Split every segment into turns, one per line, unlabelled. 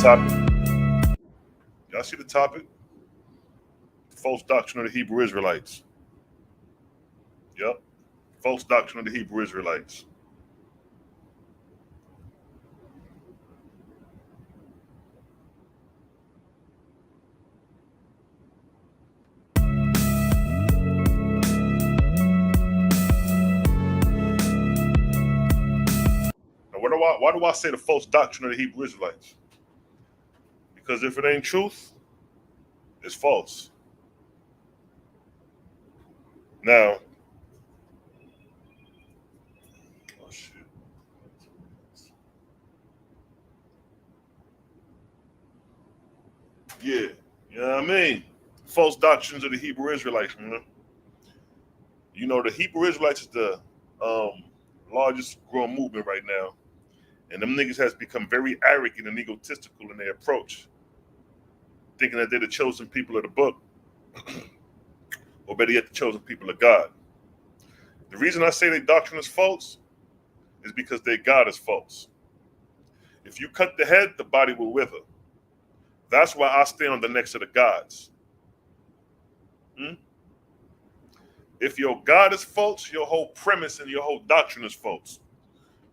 topic? Y'all see the topic? False doctrine of the Hebrew Israelites. Yep. False doctrine of the Hebrew Israelites. Now, why do I say the false doctrine of the Hebrew Israelites? Because if it ain't truth, it's false. Now, oh shit. Yeah, you know what I mean? False doctrines of the Hebrew Israelites, man. You know, the Hebrew Israelites is the largest growing movement right now. And them niggas has become very arrogant and egotistical in their approach, thinking that they're the chosen people of the book, or better yet, the chosen people of God. The reason I say their doctrine is false is because their God is false. If you cut the head, the body will wither. That's why I stay on the necks of the gods. If your God is false, your whole premise and your whole doctrine is false.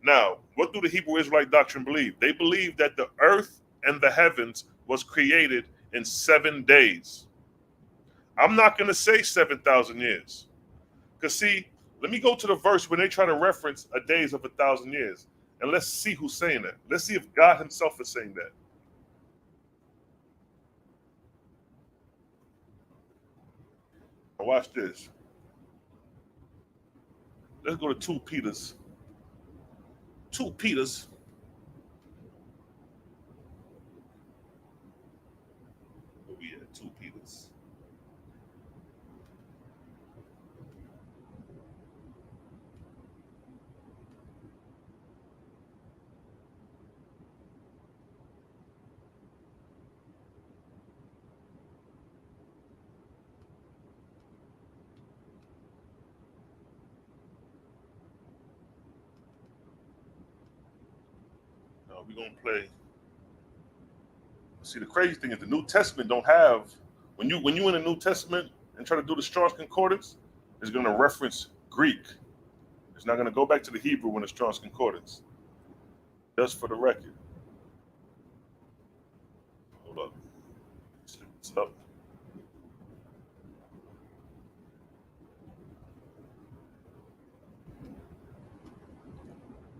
Now, what do the Hebrew Israelite doctrine believe? They believe that the earth and the heavens was created in 7 days. I'm not going to say 7,000 years. Because see, let me go to the verse when they try to reference a days of 1,000 years. And let's see who's saying that. Let's see if God himself is saying that. Now watch this. Let's go to 2 Peters. 2 Peters. Where we at? 2 Peters. We're gonna play. See, the crazy thing is the New Testament don't have when you in the New Testament and try to do the Strong's Concordance, it's gonna reference Greek. It's not gonna go back to the Hebrew when the Strong's Concordance. Just for the record. Hold up. Slip this up.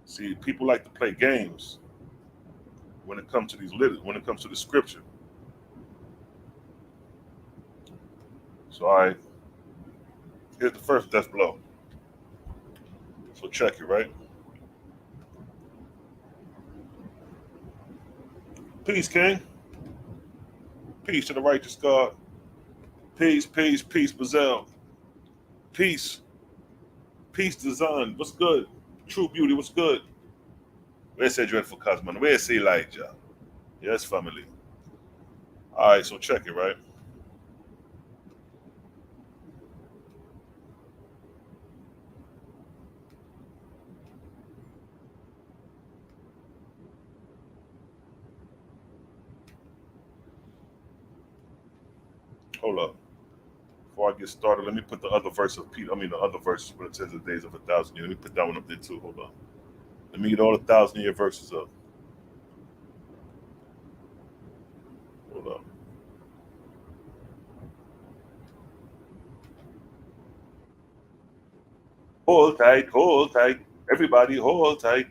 See, people like to play games when it comes to when it comes to the scripture. So here's the first death blow. So check it, right? Peace, King. Peace to the righteous God. Peace, peace, peace, Bazelle. Peace. Peace, Design. What's good? True Beauty, what's good? Where's that dreadful Cosmo? Where's Elijah? Yes, family. All right, so check it, right? Hold up. Before I get started, let me put the other verse of Peter. The other verse where it says the days of 1,000 years. Let me put that one up there too. Hold on. Let me get all the 1,000-year verses up. Hold up. Hold tight, hold tight. Everybody, hold tight.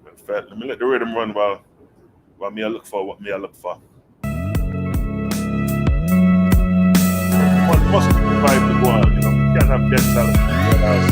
In fact, let me let the rhythm run while me I look for what me I look for. One must keep the vibe to go on, you know. You can't have dead talent in the house.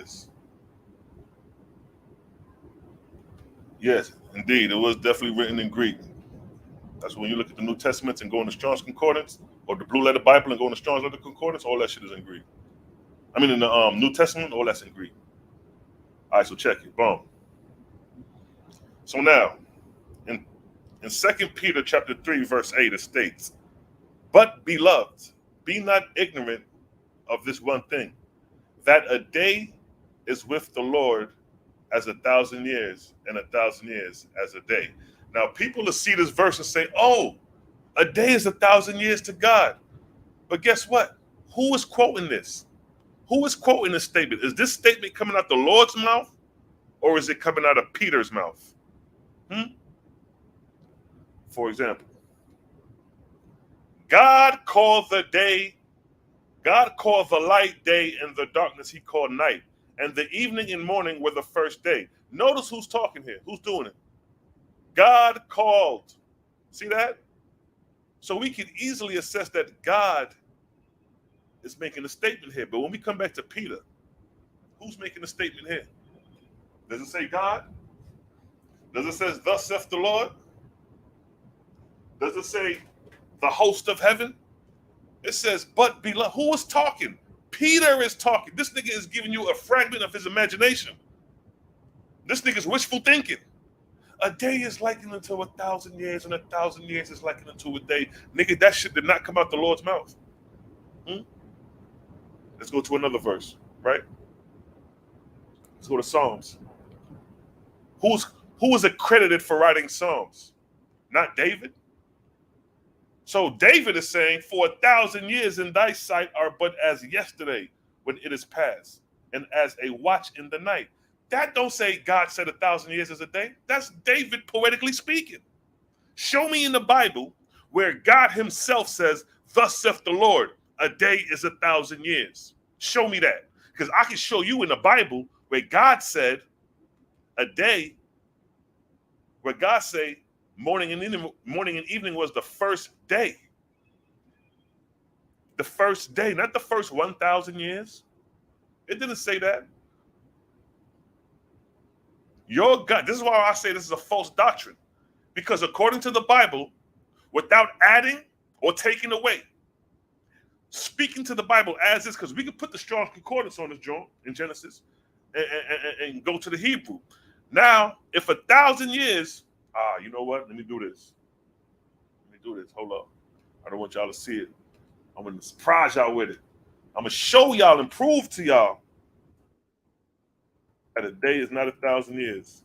years. Yes, indeed. It was definitely written in Greek. That's when you look at the New Testament and go in the Strong's Concordance, or the Blue Letter Bible and go in the Strong's Letter Concordance, all that shit is in Greek. I mean, in the New Testament, all that's in Greek. All right, so check it. Boom. So now, in 2 Peter chapter 3, verse 8, it states, "But beloved, be not ignorant of this one thing, that a day is with the Lord as 1,000 years, and 1,000 years as a day." Now, people will see this verse and say, "Oh, a day is 1,000 years to God." But guess what? Who is quoting this? Who is quoting this statement? Is this statement coming out the Lord's mouth, or is it coming out of Peter's mouth? For example, God called the light day, and the darkness he called night. And the evening and morning were the first day. Notice who's talking here. Who's doing it? God called. See that? So we can easily assess that God is making a statement here. But when we come back to Peter, who's making a statement here? Does it say God? Does it say, "Thus saith the Lord"? Does it say the host of heaven? It says, "But beloved." Who is talking? Peter is talking. This nigga is giving you a fragment of his imagination. This nigga's wishful thinking. A day is likened unto 1,000 years, and 1,000 years is likened unto a day. Nigga, that shit did not come out the Lord's mouth. Let's go to another verse, right? Let's go to Psalms. Who is accredited for writing Psalms? Not David. So David is saying, "For 1,000 years in thy sight are but as yesterday when it is past, and as a watch in the night." That don't say God said 1,000 years is a day. That's David poetically speaking. Show me in the Bible where God himself says, "Thus saith the Lord, a day is 1,000 years." Show me that. Because I can show you in the Bible where God said a day, where God say morning and evening was the first day. The first day, not the first 1,000 years. It didn't say that. Your God, this is why I say this is a false doctrine. Because according to the Bible, without adding or taking away, speaking to the Bible as is, because we can put the Strong's Concordance on this joint in Genesis and go to the Hebrew. Now, if 1,000 years, you know what? Let me do this. Hold up. I don't want y'all to see it. I'm going to surprise y'all with it. I'm going to show y'all and prove to y'all that a day is not 1,000 years.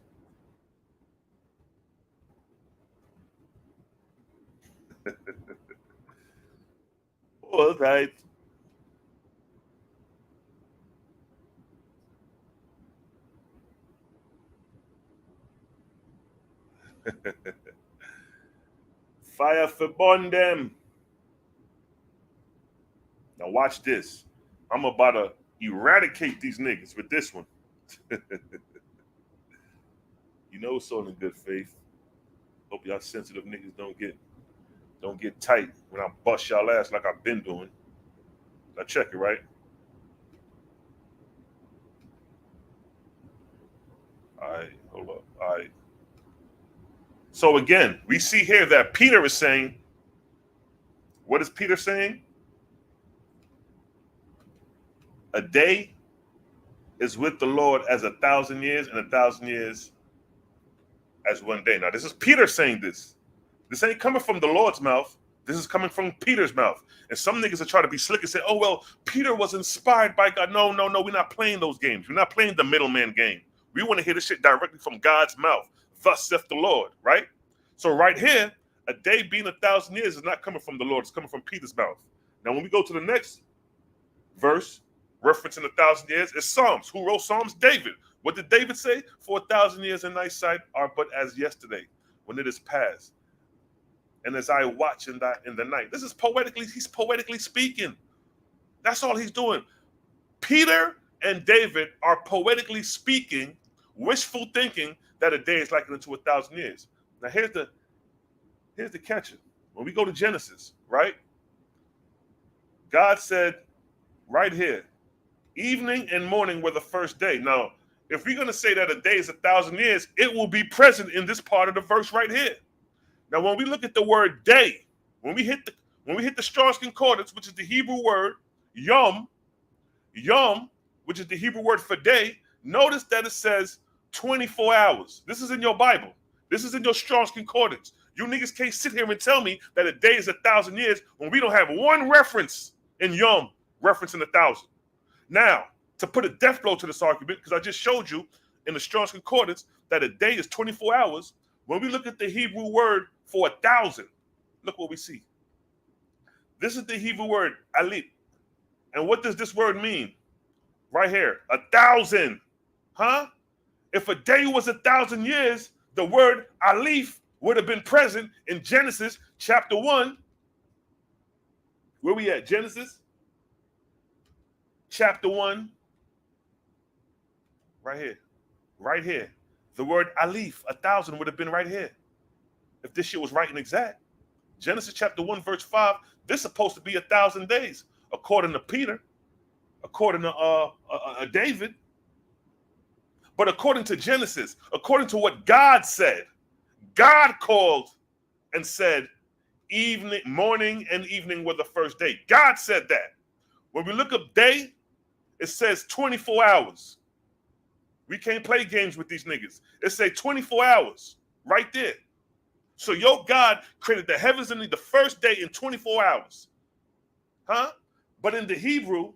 All right. Fire for burn them. Now watch this. I'm about to eradicate these niggas with this one. You know it's all in good faith. Hope y'all sensitive niggas don't get tight when I bust y'all ass like I've been doing. Now check it, right? All right, hold up. All right. So again, we see here that Peter is saying, what is Peter saying? A day is with the Lord as 1,000 years, and 1,000 years as one day. Now, this is Peter saying this. This ain't coming from the Lord's mouth. This is coming from Peter's mouth. And some niggas are trying to be slick and say, "Oh, well, Peter was inspired by God." No, we're not playing those games. We're not playing the middleman game. We want to hear this shit directly from God's mouth. Thus saith the Lord, right? So right here, a day being 1,000 years is not coming from the Lord. It's coming from Peter's mouth. Now, when we go to the next verse, referencing 1,000 years, it's Psalms. Who wrote Psalms? David. What did David say? "For 1,000 years in thy sight are but as yesterday, when it is past, and as I watch in the night." This is he's poetically speaking. That's all he's doing. Peter and David are poetically speaking, wishful thinking that a day is likened unto 1,000 years. Now here's the catch. When we go to Genesis, right? God said right here, Evening and morning were the first day. Now, if we're going to say that a day is 1,000 years, it will be present in this part of the verse right here. Now, when we look at the word day, when we hit the Strong's Concordance, which is the Hebrew word yom, which is the Hebrew word for day, notice that it says 24 hours. This is in your Bible. This is in your Strong's Concordance. You niggas can't sit here and tell me that a day is 1,000 years when we don't have one reference in yom referencing 1,000. Now, to put a death blow to this argument, because I just showed you in the Strong's Concordance that a day is 24 hours, when we look at the Hebrew word for 1,000, look what we see. This is the Hebrew word alif. And what does this word mean? Right here, 1,000. Huh? If a day was 1,000 years, the word alif would have been present in Genesis chapter 1. Where we at? Genesis chapter 1. Right here. Right here. The word alif, 1,000, would have been right here. If this shit was right and exact. Genesis chapter 1, verse 5, this is supposed to be 1,000 days, according to Peter, according to David. But according to Genesis, according to what God said, God called and said, morning and evening were the first day. God said that. When we look up day, it says 24 hours. We can't play games with these niggas. It say 24 hours right there. So your God created the heavens and the first day in 24 hours. Huh? But in the Hebrew,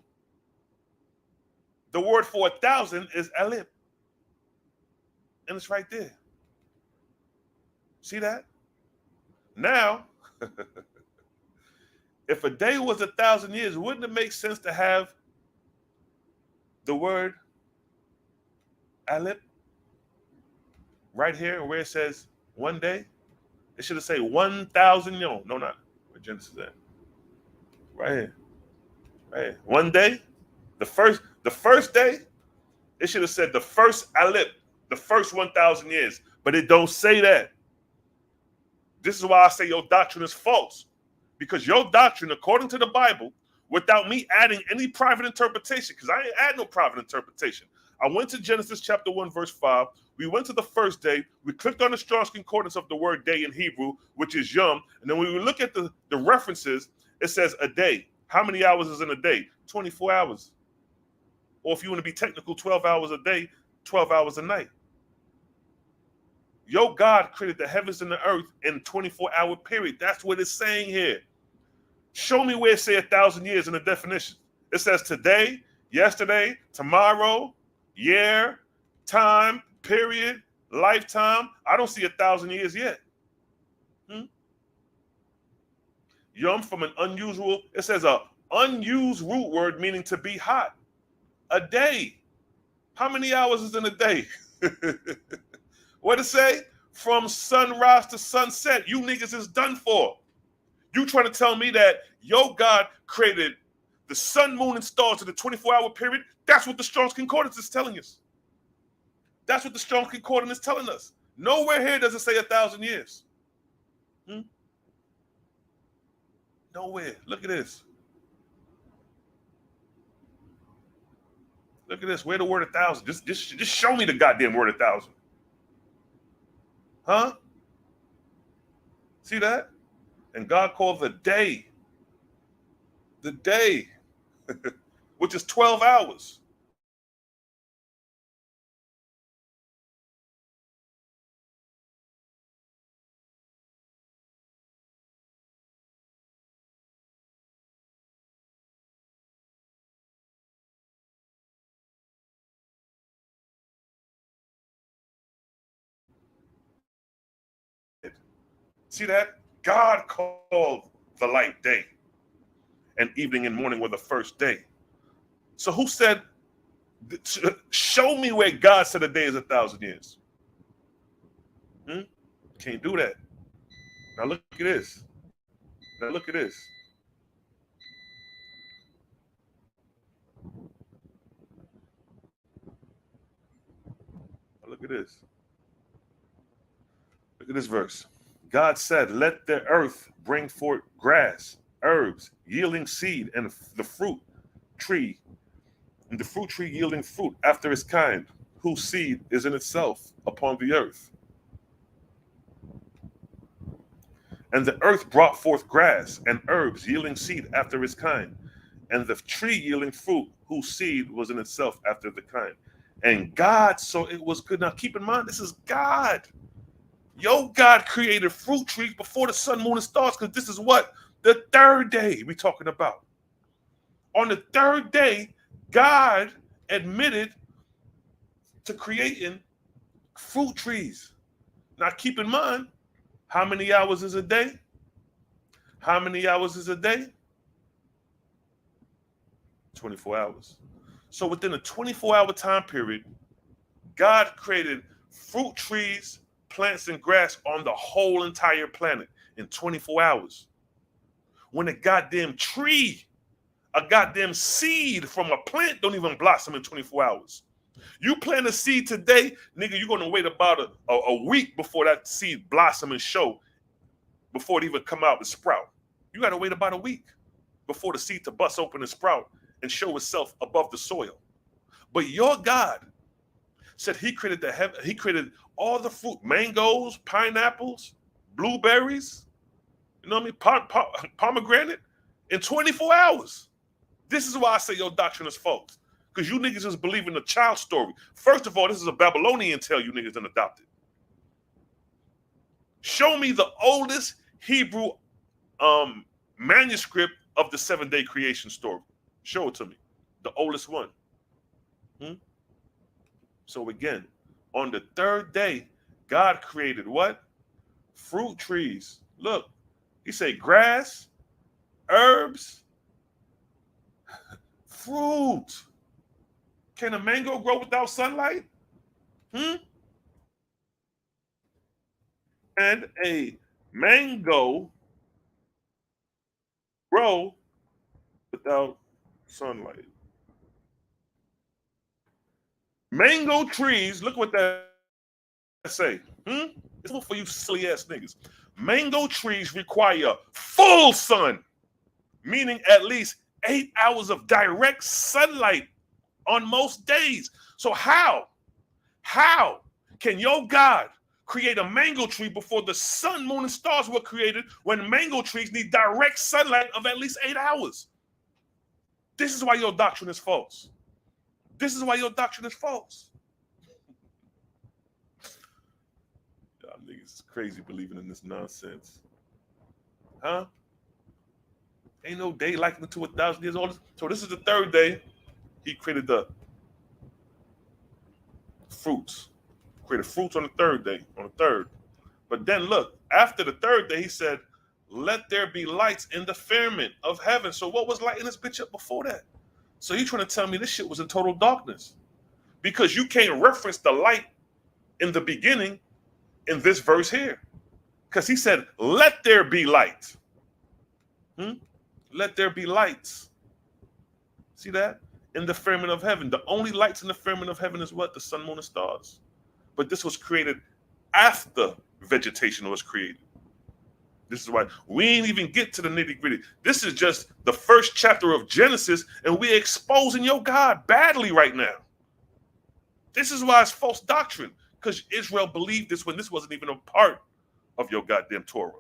the word for 1,000 is alif. And it's right there. See that? Now, if a day was 1,000 years, wouldn't it make sense to have the word alif right here where it says one day? It should have said 1,000 yom. No, not where Genesis is at. Right here. Right here. One day. The first day, it should have said the first alif, the first 1,000 years. But it don't say that. This is why I say your doctrine is false. Because your doctrine, according to the Bible, without me adding any private interpretation, because I ain't add no private interpretation. I went to Genesis chapter 1, verse 5. We went to the first day. We clicked on the Strong's Concordance of the word day in Hebrew, which is yom. And then when we look at the references, it says a day. How many hours is in a day? 24 hours. Or if you want to be technical, 12 hours a day, 12 hours a night. Your God created the heavens and the earth in a 24-hour period. That's what it's saying here. Show me where it says 1,000 years in the definition. It says today, yesterday, tomorrow, year, time, period, lifetime. I don't see 1,000 years yet. Yom from an unusual, it says a unused root word meaning to be hot. A day. How many hours is in a day? What it say? From sunrise to sunset. You niggas is done for. You trying to tell me that your God created the sun, moon, and stars in the 24-hour period? That's what the Strong's Concordance is telling us. That's what the Strong's Concordance is telling us. Nowhere here does it say 1,000 years. Nowhere. Look at this. Look at this. Where the word 1,000? Just show me the goddamn word 1,000. Huh? See that? And God called the day, which is 12 hours. See that? God called the light day, and evening and morning were the first day. So who said, show me where God said a day is 1,000 years? Can't do that. Now look at this. Now look at this. Now look at this. Look at this verse. God said, let the earth bring forth grass, herbs, yielding seed, and the fruit tree, and the fruit tree yielding fruit after its kind, whose seed is in itself upon the earth. And the earth brought forth grass and herbs yielding seed after its kind, and the tree yielding fruit, whose seed was in itself after the kind. And God saw it was good. Now keep in mind, this is God. Yo, God created fruit trees before the sun, moon, and stars, because this is what? The third day we're talking about. On the third day, God admitted to creating fruit trees. Now keep in mind, how many hours is a day? How many hours is a day? 24 hours. So within a 24-hour time period, God created fruit trees, plants, and grass on the whole entire planet in 24 hours. When a goddamn tree, a goddamn seed from a plant don't even blossom in 24 hours. You plant a seed today, nigga, you're gonna wait about a week before that seed blossom and show, before it even come out and sprout. You gotta wait about a week before the seed to bust open and sprout and show itself above the soil. But your God said he created the heaven, he created all the fruit, mangoes, pineapples, blueberries, you know what I mean, pomegranate, in 24 hours. This is why I say your doctrine is false. Because you niggas just believe in the child story. First of all, this is a Babylonian tale you niggas done adopted. Show me the oldest Hebrew manuscript of the 7-day creation story. Show it to me. The oldest one. So again, on the third day, God created what? Fruit trees. Look, he said grass, herbs, fruit. Can a mango grow without sunlight? And a mango grow without sunlight. Mango trees, look what that say. It's one for you silly ass niggas. Mango trees require full sun, meaning at least 8 hours of direct sunlight on most days. So how can your God create a mango tree before the sun, moon, and stars were created, when mango trees need direct sunlight of at least 8 hours? This is why your doctrine is false. This is why your doctrine is false. Y'all niggas is crazy believing in this nonsense. Huh? Ain't no day likening to 1,000 years old. So this is the third day. He created the fruits. Created fruits on the third day, on the third. But then look, after the third day, he said, let there be lights in the firmament of heaven. So what was lighting this bitch up before that? So you trying to tell me this shit was in total darkness? Because you can't reference the light in the beginning in this verse here. Because he said, let there be light. Let there be lights. See that? In the firmament of heaven. The only lights in the firmament of heaven is what? The sun, moon, and stars. But this was created after vegetation was created. This is why we ain't even get to the nitty gritty. This is just the first chapter of Genesis, and we're exposing your God badly right now. This is why it's false doctrine, because Israel believed this when this wasn't even a part of your goddamn Torah.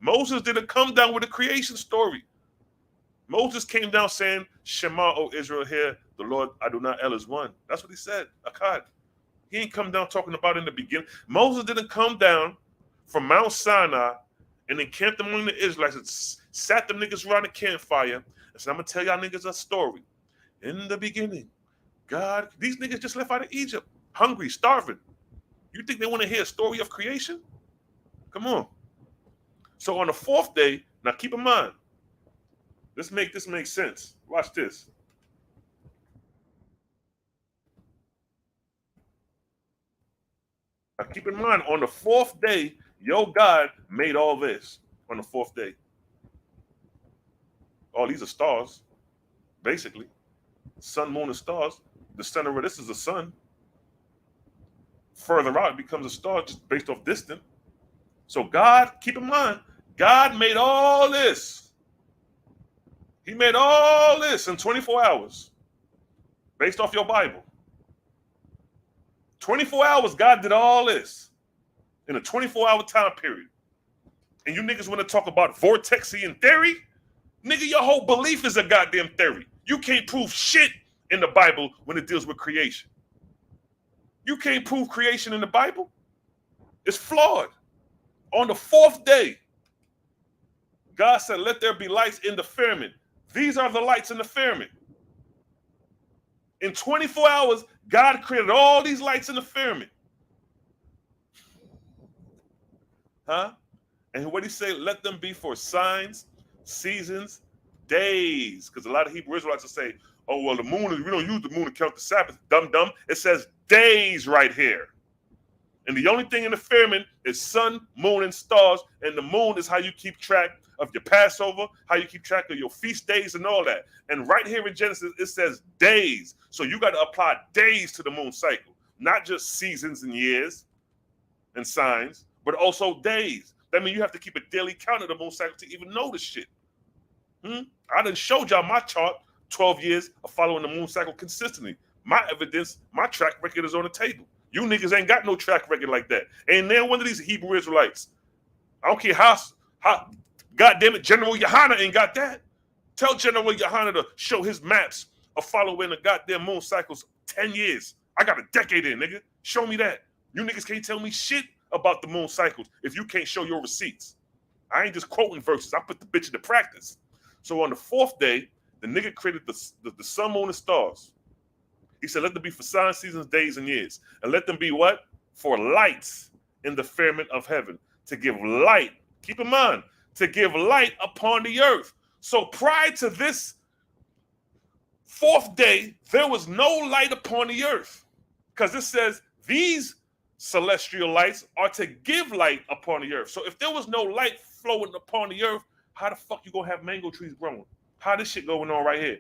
Moses didn't come down with a creation story. Moses came down saying, Shema, O Israel, hear the Lord Adonai El is one. That's what he said, Akkad. He ain't come down talking about in the beginning. Moses didn't come down from Mount Sinai and encamped among the Israelites and sat them niggas around the campfire and said, I'm going to tell y'all niggas a story. In the beginning, God, these niggas just left out of Egypt, hungry, starving. You think they want to hear a story of creation? Come on. So on the fourth day, now keep in mind, this makes sense. Watch this. Now keep in mind, on the fourth day, your God made all this on the fourth day. All these are stars, basically. Sun, moon, and stars. The center of this is the sun. Further out, it becomes a star just based off distance. So God, keep in mind, God made all this. He made all this in 24 hours based off your Bible. 24 hours, God did all this in a 24-hour time period. And you niggas want to talk about vortexian theory? Nigga, your whole belief is a goddamn theory. You can't prove shit in the Bible when it deals with creation. You can't prove creation in the Bible. It's flawed. On the fourth day, God said, let there be lights in the firmament. These are the lights in the firmament. In 24 hours, God created all these lights in the firmament. Huh? And what did he say? Let them be for signs, seasons, days. Because a lot of Hebrew Israelites will say, oh, well, the moon, we don't use the moon to count the Sabbath. Dumb. It says days right here. And the only thing in the firmament is sun, moon, and stars. And the moon is how you keep track of your Passover, how you keep track of your feast days and all that. And right here in Genesis, it says days. So you got to apply days to the moon cycle, not just seasons and years and signs, but also days. That means you have to keep a daily count of the moon cycle to even know this shit. I done showed y'all my chart, 12 years of following the moon cycle consistently. My evidence, my track record is on the table. You niggas ain't got no track record like that. Ain't there one of these Hebrew Israelites. I don't care how goddamn it, General Yohana ain't got that. Tell General Yohana to show his maps of following the goddamn moon cycles 10 years. I got a decade in, nigga. Show me that. You niggas can't tell me shit about the moon cycles if you can't show your receipts. I ain't just quoting verses. I put the bitch into practice. So on the fourth day, the nigga created the sun, moon, and stars. He said, let them be for signs, seasons, days, and years. And let them be what? For lights in the firmament of heaven. To give light. Keep in mind, to give light upon the earth. So prior to this fourth day, there was no light upon the earth. Because it says these celestial lights are to give light upon the earth. So if there was no light flowing upon the earth, how the fuck you gonna have mango trees growing? How this shit going on right here?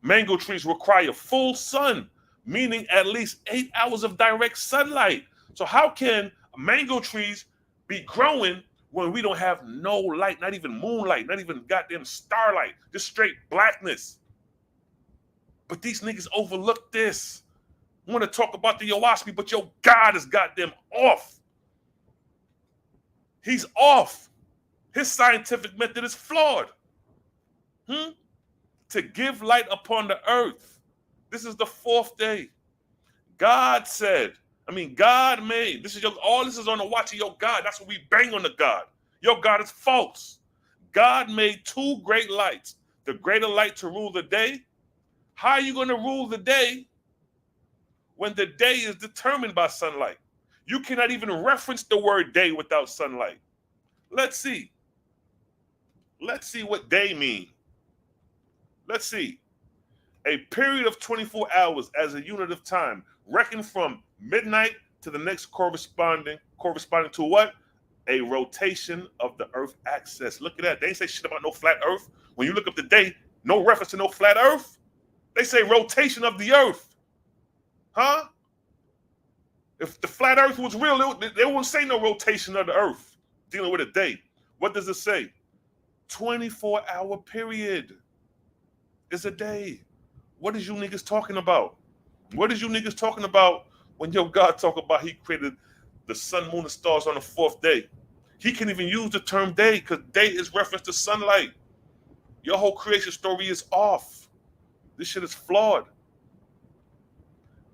Mango trees require full sun, meaning at least 8 hours of direct sunlight. So how can mango trees be growing when we don't have no light, not even moonlight, not even goddamn starlight, just straight blackness? But these niggas overlook this. Want to talk about the Owaski, but your God is goddamn off. He's off. His scientific method is flawed. To give light upon the earth. This is the fourth day. God said, God made. All this is on the watch of your God. That's what we bang on the God. Your God is false. God made two great lights. The greater light to rule the day. How are you going to rule the day when the day is determined by sunlight? You cannot even reference the word day without sunlight. Let's see. Let's see what day means. Let's see. A period of 24 hours as a unit of time, reckoned from midnight to the next corresponding to what? A rotation of the earth axis. Look at that. They ain't say shit about no flat earth. When you look up the day, no reference to no flat earth. They say rotation of the earth. Huh? If the flat earth was real, they wouldn't say no rotation of the earth dealing with a day. What does it say? 24-hour period. It's a day. What is you niggas talking about? What is you niggas talking about when your God talk about he created the sun, moon, and stars on the fourth day? He can't even use the term day because day is reference to sunlight. Your whole creation story is off. This shit is flawed.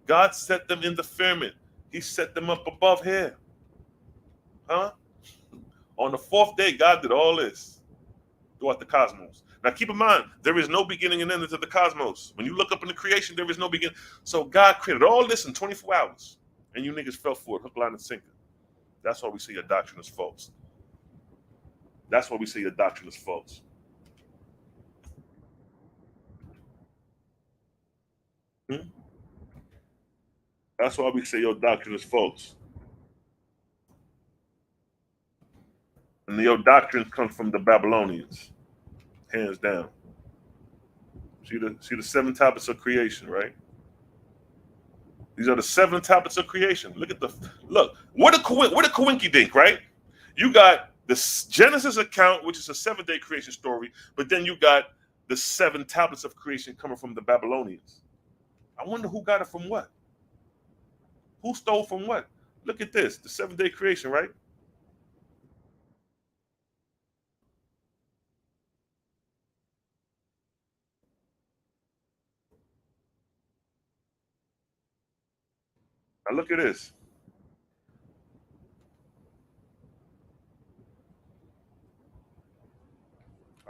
God set them in the firmament. He set them up above here. Huh? On the fourth day, God did all this throughout the cosmos. Now, keep in mind, there is no beginning and end to the cosmos. When you look up in the creation, there is no beginning. So God created all this in 24 hours, and you niggas fell for it, hook, line, and sinker. That's why we say your doctrine is false. That's why we say your doctrine is false. That's why we say your doctrine is false. And your doctrine comes from the Babylonians. Hands down. See the 7 tablets of creation, right? These are the 7 tablets of creation. Look. What a coinky dink, right? You got the Genesis account, which is a 7-day creation story, but then you got the 7 tablets of creation coming from the Babylonians. I wonder who got it from what? Who stole from what? Look at this, the 7-day creation, right? Now look at this.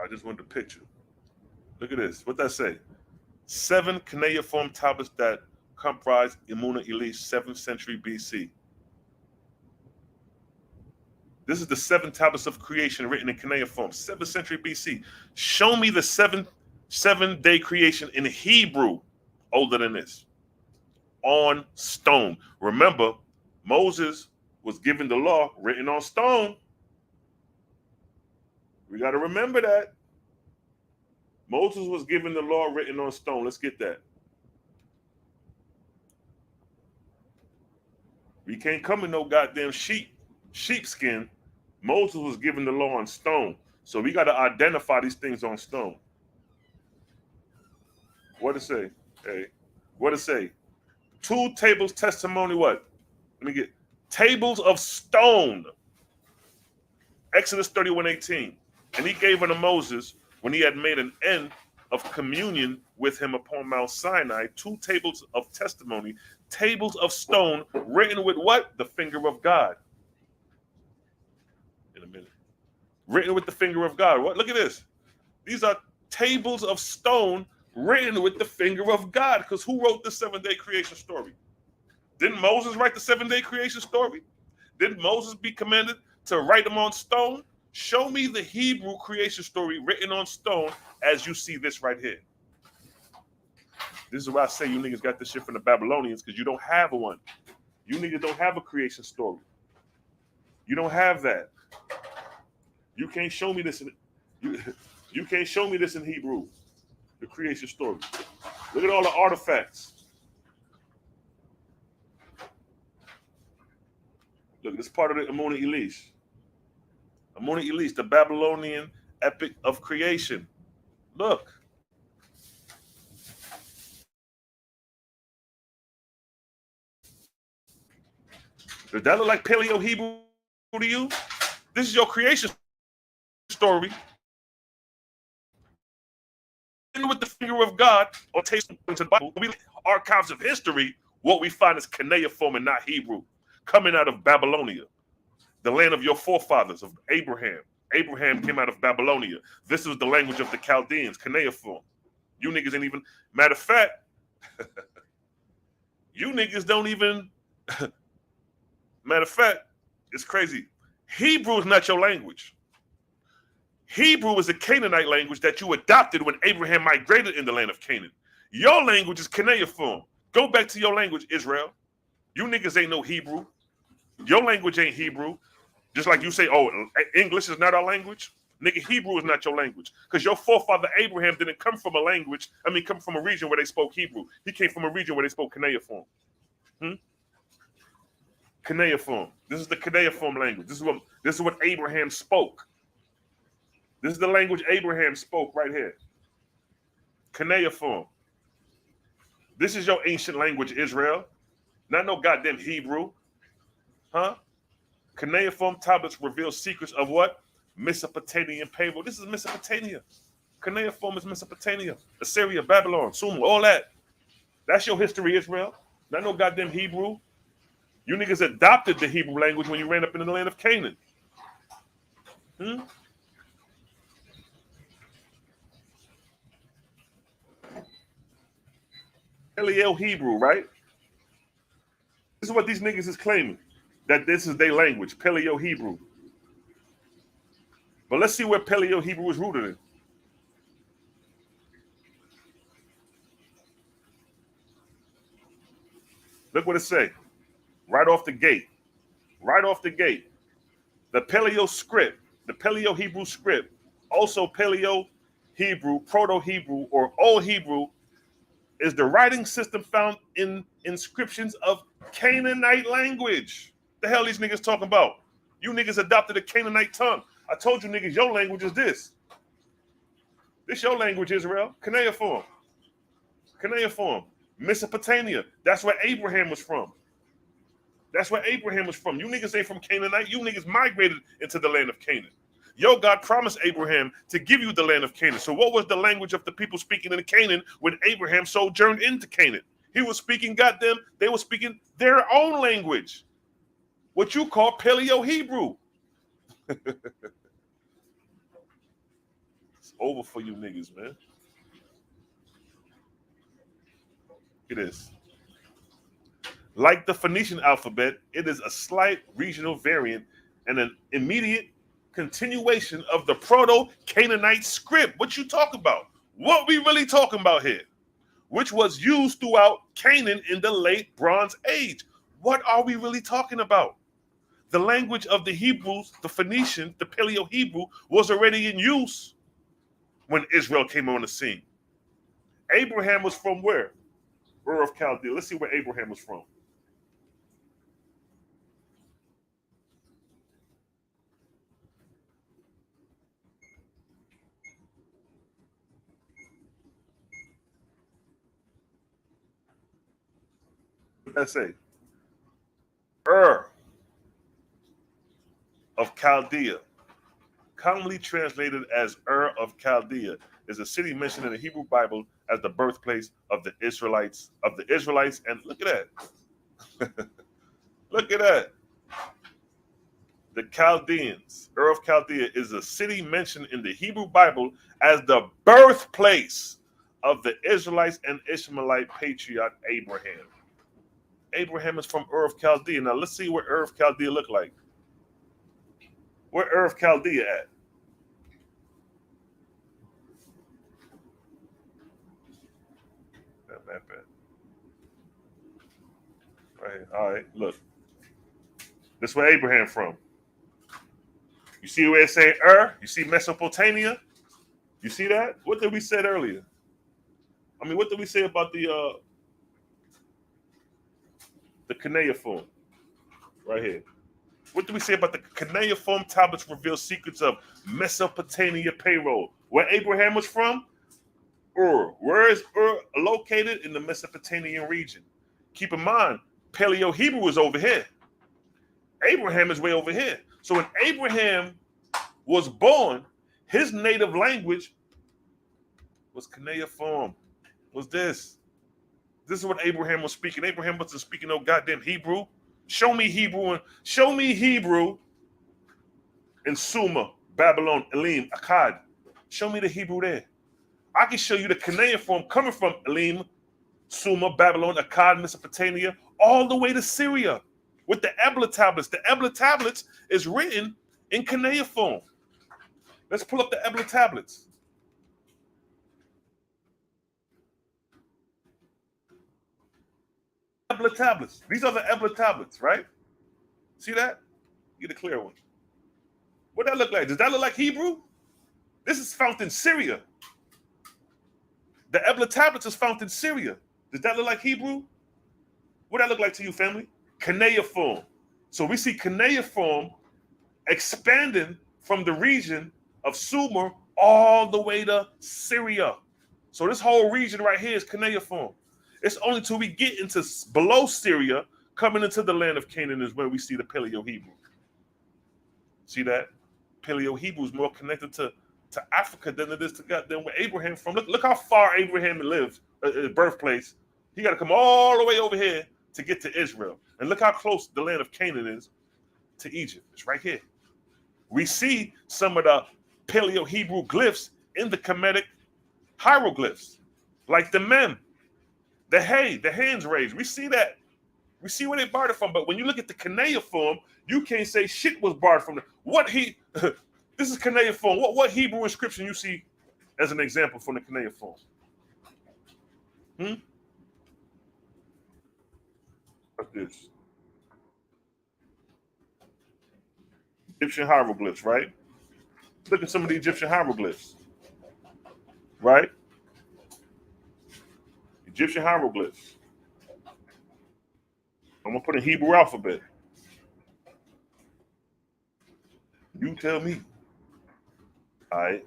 I just want the picture. Look at this. What that say? 7 cuneiform tablets that comprise Emuna Elish, 7th century BC. This is the 7 tablets of creation written in cuneiform, 7th century BC. Show me the 7-day creation in Hebrew older than this. On stone. Remember, Moses was given the law written on stone. We got to remember that. Moses was given the law written on stone. Let's get that. We can't come in no goddamn sheepskin. Moses was given the law on stone. So we got to identify these things on stone. What it say? Hey, what it say? 2 tables testimony what? Let me get tables of stone. Exodus 31:18. And he gave unto Moses, when he had made an end of communion with him upon Mount Sinai, 2 tables of testimony, tables of stone, written with what? The finger of God. In a minute. Written with the finger of God. What? Look at this. These are tables of stone written with the finger of God. Because who wrote the 7-day creation story? Didn't Moses write the 7-day creation story? Didn't Moses be commanded to write them on stone? Show me the Hebrew creation story written on stone as you see this right here. This is why I say you niggas got this shit from the Babylonians, because you don't have one. You niggas don't have a creation story. You don't have that. You can't show me this you can't show me this in Hebrew, the creation story. Look at all the artifacts. Look, this is part of the Emuna Elish. Emuna Elish, the Babylonian epic of creation. Look. Does that look like Paleo Hebrew to you? This is your creation story. With the finger of God, or taste into the Bible, we archives of history, what we find is cuneiform and not Hebrew, coming out of Babylonia, the land of your forefathers, of Abraham. Abraham came out of Babylonia. This is the language of the Chaldeans, cuneiform. You niggas ain't even, matter of fact, you niggas don't even, matter of fact, it's crazy. Hebrew is not your language. Hebrew is a Canaanite language that you adopted when Abraham migrated in the land of Canaan. Your language is cuneiform. Go back to your language, Israel. You niggas ain't no Hebrew. Your language ain't Hebrew. Just like you say, oh, English is not our language. Nigga, Hebrew is not your language. Because your forefather Abraham didn't come from a language, come from a region where they spoke Hebrew. He came from a region where they spoke cuneiform. Cuneiform. This is the cuneiform language. This is what Abraham spoke. This is the language Abraham spoke right here. Cuneiform. This is your ancient language, Israel. Not no goddamn Hebrew. Huh? Cuneiform tablets reveal secrets of what? Mesopotamian pable. This is Mesopotamia. Cuneiform is Mesopotamia. Assyria, Babylon, Sumer, all that. That's your history, Israel. Not no goddamn Hebrew. You niggas adopted the Hebrew language when you ran up into the land of Canaan. Paleo Hebrew, right? This is what these niggas is claiming, that this is their language, Paleo Hebrew. But let's see where Paleo Hebrew is rooted in. Look what it say. Right off the gate. Right off the gate. The Paleo script, the Paleo Hebrew script, also Paleo Hebrew, Proto-Hebrew, or Old Hebrew, is the writing system found in inscriptions of Canaanite language. The hell these niggas talking about? You niggas adopted a Canaanite tongue. I told you niggas, your language is this. This your language, Israel. Cuneiform. Cuneiform. Mesopotamia. That's where Abraham was from. That's where Abraham was from. You niggas ain't from Canaanite. You niggas migrated into the land of Canaan. Yo, God promised Abraham to give you the land of Canaan. So what was the language of the people speaking in Canaan when Abraham sojourned into Canaan? He was speaking, goddamn, they were speaking their own language. What you call Paleo-Hebrew. It's over for you niggas, man. It is. Like the Phoenician alphabet, it is a slight regional variant and an immediate continuation of the Proto-Canaanite script. What you talking about? What we really talking about here? Which was used throughout Canaan in the late Bronze Age. What are we really talking about? The language of the Hebrews, the Phoenician, the Paleo-Hebrew, was already in use when Israel came on the scene. Abraham was from where? Ur of Chaldea. Let's see where Abraham was from. What did that say? Ur of Chaldea, commonly translated as Ur of Chaldea, is a city mentioned in the Hebrew Bible as the birthplace of the Israelites. And look at that. Look at that. The Chaldeans. Ur of Chaldea is a city mentioned in the Hebrew Bible as the birthplace of the Israelites and Ishmaelite patriarch Abraham. Abraham is from Ur of Chaldea. Now let's see what Ur of Chaldea look like. Where Ur of Chaldea at? Bad. Right. All right. Look. This is where Abraham from. You see where it say Ur? You see Mesopotamia? You see that? What did we say earlier? I mean, what did we say about the cuneiform? Right here. What do we say about the cuneiform tablets reveal secrets of Mesopotamia payroll? Where Abraham was from? Ur. Where is Ur located? In the Mesopotamian region. Keep in mind, Paleo-Hebrew is over here. Abraham is way over here. So when Abraham was born, his native language was cuneiform. Was this? This is what Abraham was speaking. Abraham wasn't speaking no goddamn Hebrew. Show me Hebrew in Sumer, Babylon, Elim, Akkad. Show me the Hebrew there. I can show you the cuneiform coming from Elim, Sumer, Babylon, Akkad, Mesopotamia, all the way to Syria with the Ebla tablets. The Ebla tablets is written in cuneiform. Let's pull up the Ebla tablets. Ebla tablets. These are the Ebla tablets, right? See that? Get a clear one. What that look like? Does that look like Hebrew? This is found in Syria. The Ebla tablets is found in Syria. Does that look like Hebrew? What that look like to you, family? Cuneiform. So we see cuneiform expanding from the region of Sumer all the way to Syria. So this whole region right here is cuneiform. It's only till we get into below Syria, coming into the land of Canaan, is where we see the Paleo-Hebrew. See that? Paleo-Hebrew is more connected to Africa than it is to goddamn where Abraham from. Look how far Abraham lived, his birthplace. He got to come all the way over here to get to Israel. And look how close the land of Canaan is to Egypt. It's right here. We see some of the Paleo-Hebrew glyphs in the Kemetic hieroglyphs, like the mem, the hey, the hands raised. We see that. We see where they borrowed it from. But when you look at the cuneiform, you can't say shit was borrowed from the this is cuneiform. What Hebrew inscription you see as an example from the cuneiform? What's this? Egyptian hieroglyphs, right? Look at some of the Egyptian hieroglyphs, right? Egyptian hieroglyphs. I'm gonna put in Hebrew alphabet. You tell me. All right.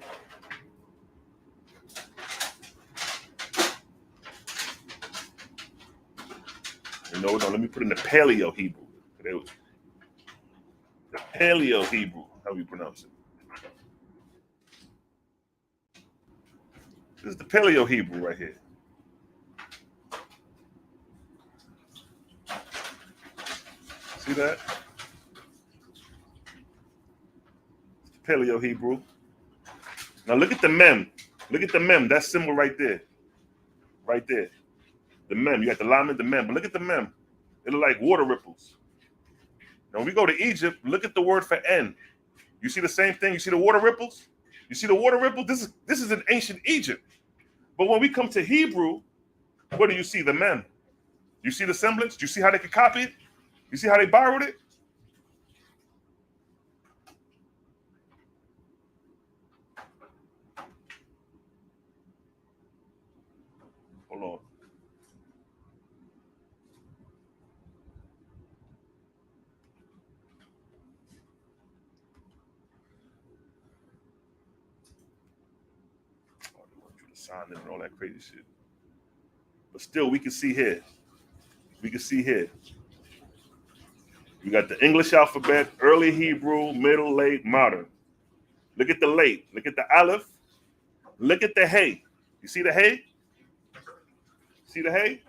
No, let me put in the Paleo Hebrew. The Paleo Hebrew, how you pronounce it? This is the Paleo Hebrew right here. See that? Paleo Hebrew. Now look at the mem. Look at the mem. That symbol right there. Right there. The mem. You got the lam and the mem. But look at the mem. It look like water ripples. Now when we go to Egypt, look at the word for N. You see the same thing? You see the water ripples? You see the water ripples? This is in ancient Egypt. But when we come to Hebrew, what do you see? The mem. You see the semblance? Do you see how they could copy it? You see how they borrowed it? Hold on. Oh, they want you to sign in and all that crazy shit. But still, we can see here. We can see here. You got the English alphabet, early Hebrew, middle, late, modern. Look at the late. Look at the aleph. Look at the hey. You see the hey? See the hey?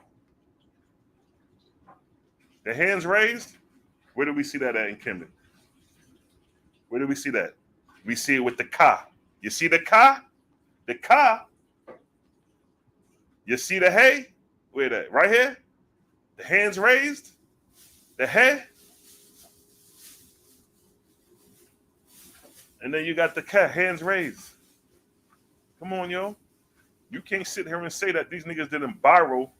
The hands raised. Where do we see that at in Camden? Where do we see that? We see it with the ka. You see the ka? The ka. You see the hey? Where that? Right here? The hands raised. The hey. And then you got the ka, hands raised. Come on, yo. You can't sit here and say that these niggas didn't borrow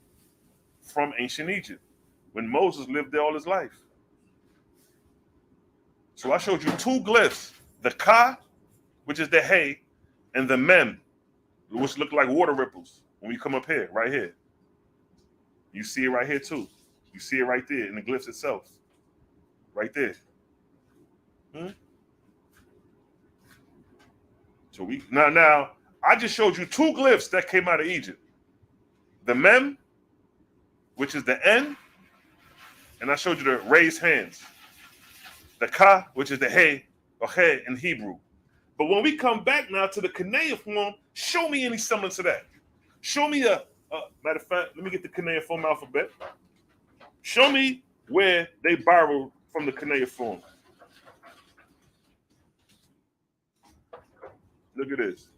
from ancient Egypt when Moses lived there all his life. So I showed you two glyphs, the ka, which is the hey, and the mem, which look like water ripples when we come up here, right here. You see it right here too. You see it right there in the glyphs itself. Right there. So we now I just showed you two glyphs that came out of Egypt. The mem, which is the N, and I showed you the raised hands. The ka, which is the hey, or hey in Hebrew. But when we come back now to the cuneiform, show me any semblance of that. Show me matter of fact, let me get the cuneiform alphabet. Show me where they borrowed from the cuneiform. Look at this.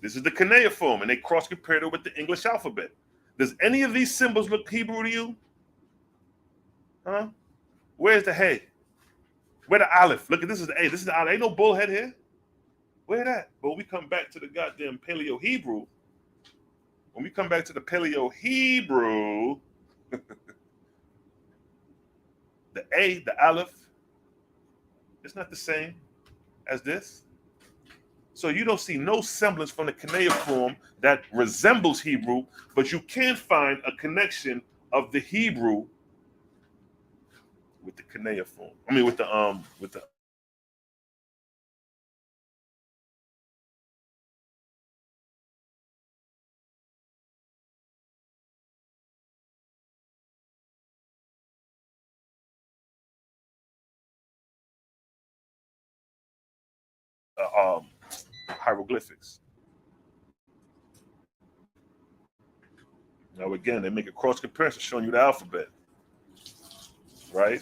This is the cuneiform, and they cross-compared it with the English alphabet. Does any of these symbols look Hebrew to you? Huh? Where's the hey? Where the aleph? Look at this is the A. This is the aleph. Ain't no bullhead here. Where that? But when we come back to the goddamn Paleo Hebrew, when we come back to the Paleo Hebrew, the A, the aleph, it's not the same as this. So you don't see no semblance from the cuneiform that resembles Hebrew, but you can find a connection of the Hebrew with the cuneiform. I mean, with the hieroglyphics. Now again, they make a cross comparison showing you the alphabet, right?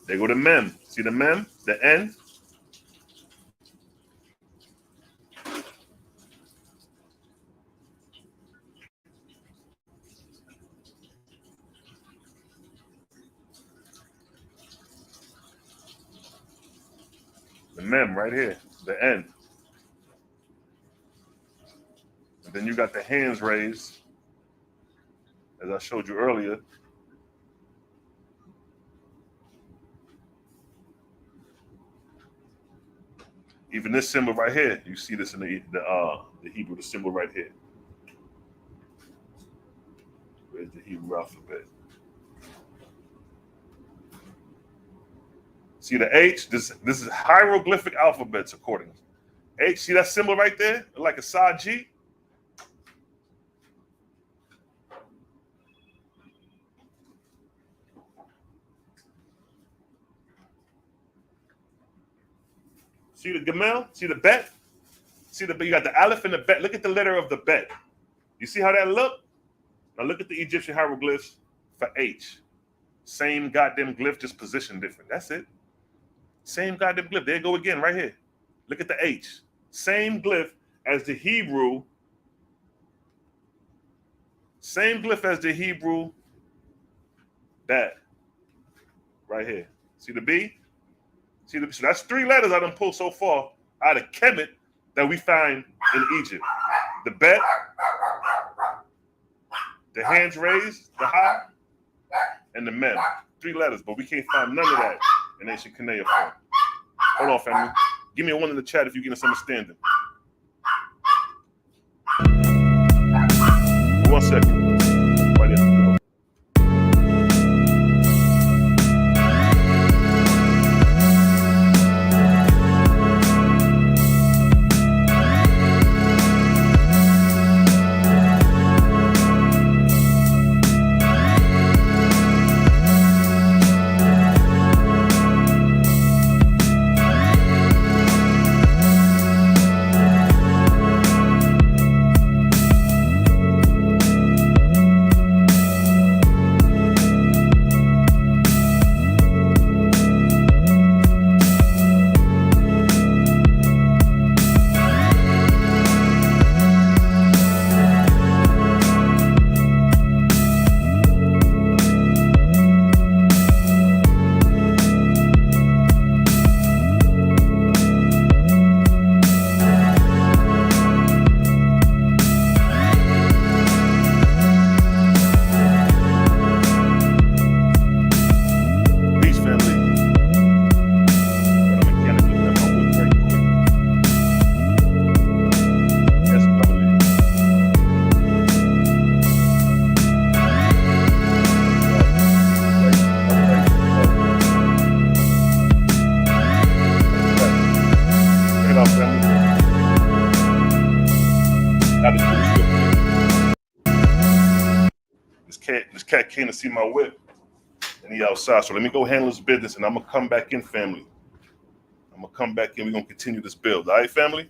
They go to mem. See the mem, the N. The mem right here, the N. And then you got the hands raised, as I showed you earlier. Even this symbol right here, you see this in the Hebrew, the symbol right here. Where's the Hebrew alphabet? See the H? This is hieroglyphic alphabets according. H, see that symbol right there? Like a side G? See the Gamel? See the bet? See the, you got the aleph and the bet. Look at the letter of the bet. You see how that look? Now look at the Egyptian hieroglyphs for H. Same goddamn glyph, just positioned different. That's it. Same goddamn glyph. There you go again, right here. Look at the H. Same glyph as the Hebrew. Same glyph as the Hebrew. That. Right here. See the B? See the, so that's 3 letters I done pulled so far out of Kemet that we find in Egypt. The bet, the hands raised, the ha, and the mem. 3 letters, but we can't find none of that in ancient cuneiform. Hold on, family. Give me a 1 in the chat if you get us understanding. 1 second. Right here. This cat came to see my whip, and he outside. So let me go handle his business, and I'm gonna come back in, family. I'm gonna come back in. We're gonna continue this build. All right, family.